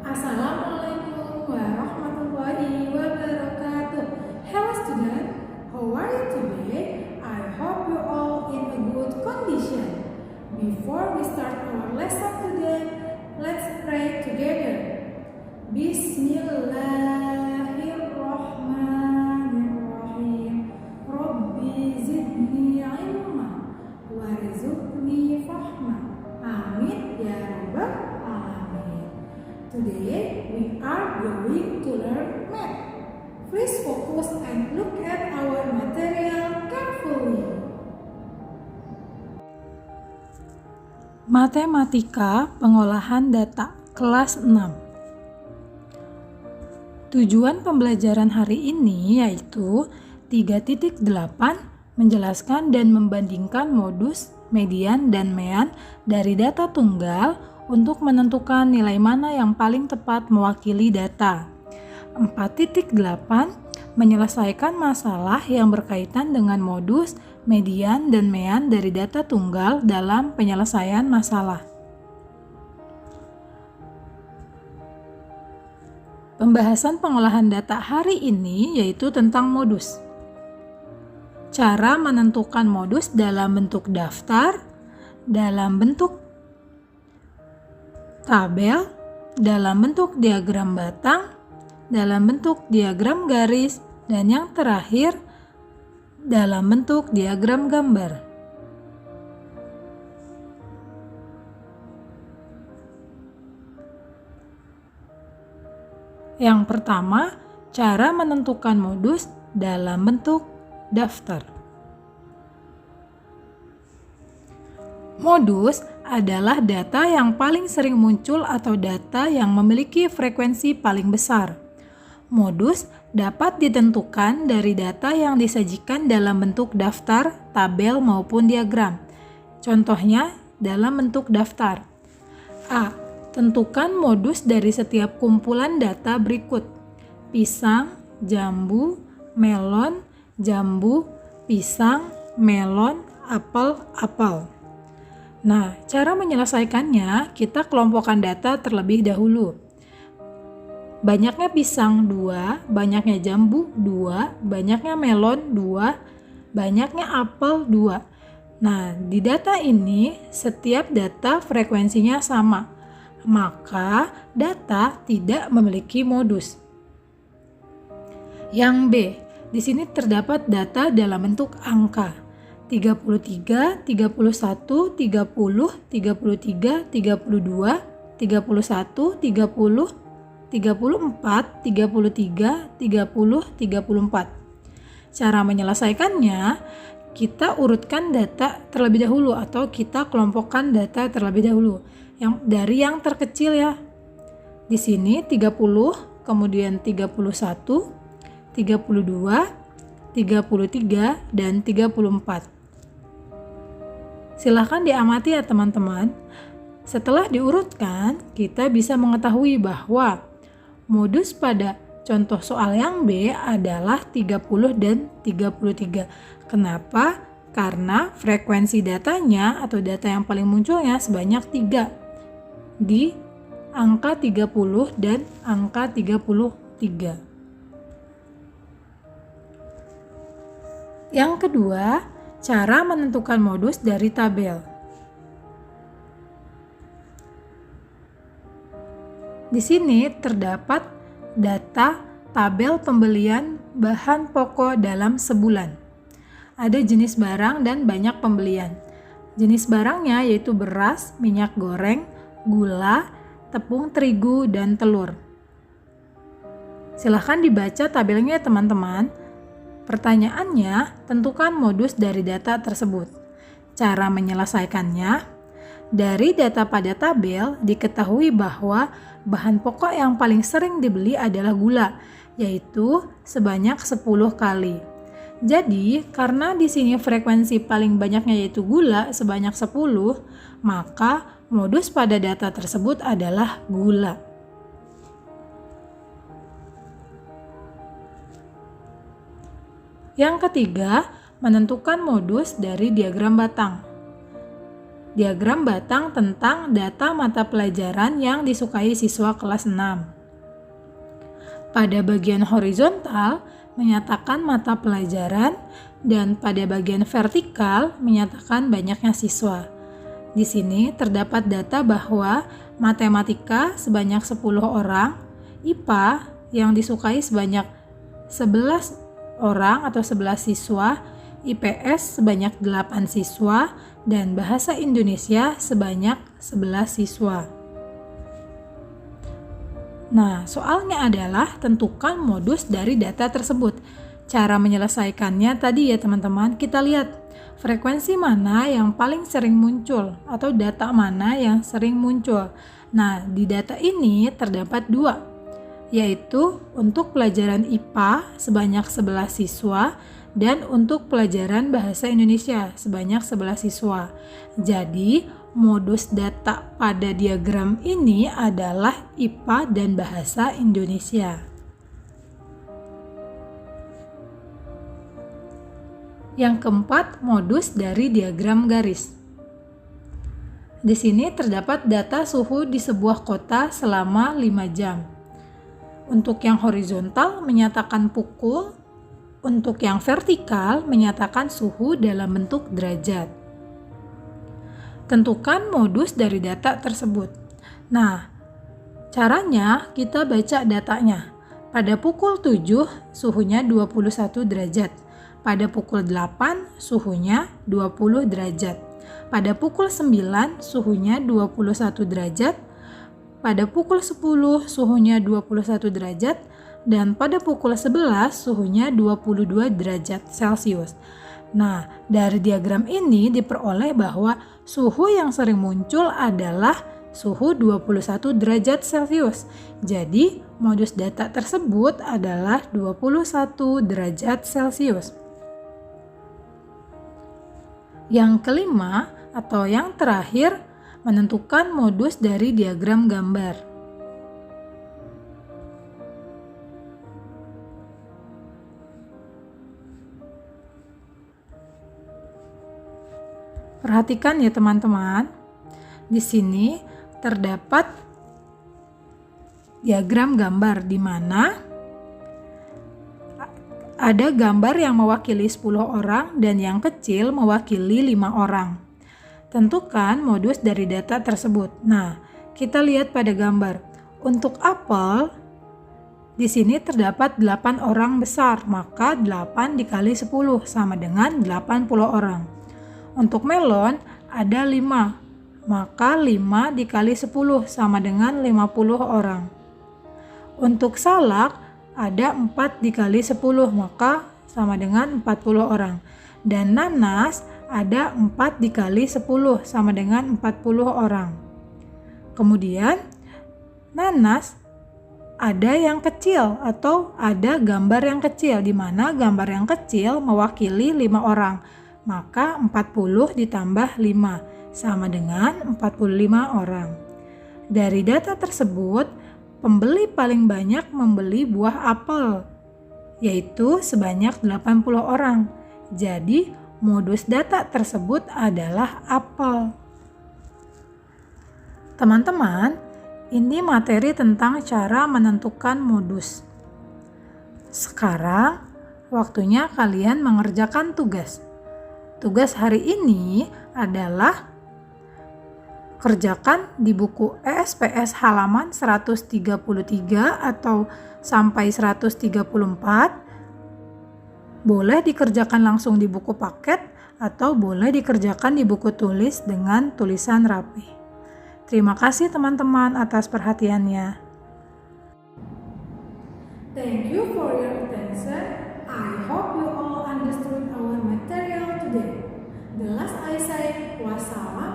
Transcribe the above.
Assalamualaikum warahmatullahi wabarakatuh. Hello student, how are you today? I hope you all in a good condition. Before we start our lesson today, let's pray together. Bismillahirrahmanirrahim. Rabbi zidni ilma warzuqni fahma. Amin ya rabbal alamin. Today we are going to learn math. Please focus and look at our material carefully. Matematika Pengolahan Data Kelas 6. Tujuan pembelajaran hari ini yaitu 3.8 menjelaskan dan membandingkan modus, median, dan mean dari data tunggal untuk menentukan nilai mana yang paling tepat mewakili data. 4.8 menyelesaikan masalah yang berkaitan dengan modus, median, dan mean dari data tunggal dalam penyelesaian masalah. Pembahasan pengolahan data hari ini yaitu tentang modus. Cara menentukan modus dalam bentuk daftar, dalam bentuk tabel, dalam bentuk diagram batang, dalam bentuk diagram garis, dan yang terakhir dalam bentuk diagram gambar. Yang pertama, cara menentukan modus dalam bentuk daftar. Modus adalah data yang paling sering muncul atau data yang memiliki frekuensi paling besar. Modus dapat ditentukan dari data yang disajikan dalam bentuk daftar, tabel, maupun diagram. Contohnya dalam bentuk daftar. A. Tentukan modus dari setiap kumpulan data berikut: pisang, jambu, melon, jambu, pisang, melon, apel, apel. Nah, cara menyelesaikannya, kita kelompokkan data terlebih dahulu. Banyaknya pisang 2, banyaknya jambu 2, banyaknya melon 2, banyaknya apel 2. Nah, di data ini setiap data frekuensinya sama, maka data tidak memiliki modus. Yang B, di sini terdapat data dalam bentuk angka 33, 31, 30, 33, 32, 31, 30, 34, 33, 30, 34. Cara menyelesaikannya, kita urutkan data terlebih dahulu atau kita kelompokkan data terlebih dahulu. Dari yang terkecil ya. Di sini 30, kemudian 31, 32, 33, dan 34. Silahkan diamati ya teman-teman. Setelah diurutkan, kita bisa mengetahui bahwa modus pada contoh soal yang B adalah 30 dan 33. Kenapa? Karena frekuensi datanya atau data yang paling munculnya sebanyak 3 di angka 30 dan angka 33. Yang kedua, cara menentukan modus dari tabel. Di sini terdapat data tabel pembelian bahan pokok dalam sebulan. Ada jenis barang dan banyak pembelian. Jenis barangnya yaitu beras, minyak goreng, gula, tepung terigu, dan telur. Silahkan dibaca tabelnya teman-teman. Pertanyaannya, tentukan modus dari data tersebut. Cara menyelesaikannya, dari data pada tabel diketahui bahwa bahan pokok yang paling sering dibeli adalah gula, yaitu sebanyak 10 kali. Jadi, karena di sini frekuensi paling banyaknya yaitu gula sebanyak 10, maka modus pada data tersebut adalah gula. Yang ketiga, menentukan modus dari diagram batang. diagram batang tentang data mata pelajaran yang disukai siswa kelas 6. Pada bagian horizontal menyatakan mata pelajaran dan pada bagian vertikal menyatakan banyaknya siswa. Di sini terdapat data bahwa matematika sebanyak 10 orang, IPA yang disukai sebanyak 11 orang atau 11 siswa, IPS sebanyak 8 siswa, dan bahasa Indonesia sebanyak 11 siswa. Nah, soalnya adalah tentukan modus dari data tersebut. Cara menyelesaikannya tadi ya teman-teman, kita lihat frekuensi mana yang paling sering muncul atau data mana yang sering muncul. Nah, di data ini terdapat 2, yaitu untuk pelajaran IPA sebanyak 11 siswa dan untuk pelajaran bahasa Indonesia sebanyak 11 siswa. Jadi, modus data pada diagram ini adalah IPA dan bahasa Indonesia. Yang keempat, modus dari diagram garis. Di sini terdapat data suhu di sebuah kota selama 5 jam. Untuk yang horizontal menyatakan pukul, untuk yang vertikal menyatakan suhu dalam bentuk derajat. Tentukan modus dari data tersebut. Nah, caranya kita baca datanya. Pada pukul 7 suhunya 21 derajat. Pada pukul 8 suhunya 20 derajat. Pada pukul 9 suhunya 21 derajat. Pada pukul 10 suhunya 21 derajat. Dan pada pukul 11 suhunya 22 derajat Celcius. Nah, dari diagram ini diperoleh bahwa suhu yang sering muncul adalah suhu 21 derajat Celcius. Jadi, modus data tersebut adalah 21 derajat Celcius. Yang kelima atau yang terakhir, menentukan modus dari diagram gambar. Perhatikan ya teman-teman, di sini terdapat diagram gambar di mana ada gambar yang mewakili 10 orang dan yang kecil mewakili 5 orang. Tentukan modus dari data tersebut. Nah, kita lihat pada gambar. Untuk apel, di sini terdapat 8 orang besar, maka 8 dikali 10 sama dengan 80 orang. Untuk melon ada 5, maka 5 dikali 10 sama dengan 50 orang. Untuk salak ada 4 dikali 10, maka sama dengan 40 orang. Dan nanas ada 4 dikali 10 sama dengan 40 orang. Kemudian nanas ada yang kecil atau ada gambar yang kecil, di mana gambar yang kecil mewakili 5 orang. Maka 40 ditambah 5 sama dengan 45 orang. Dari data tersebut, pembeli paling banyak membeli buah apel, yaitu sebanyak 80 orang. Jadi, modus data tersebut adalah apel. Teman-teman, ini materi tentang cara menentukan modus. Sekarang, waktunya kalian mengerjakan tugas. Tugas hari ini adalah kerjakan di buku ESPS halaman 133 atau sampai 134. Boleh dikerjakan langsung di buku paket atau boleh dikerjakan di buku tulis dengan tulisan rapi. Terima kasih teman-teman atas perhatiannya. Thank you for your attention. I hope you all understood our material today. The last I say, wassalam.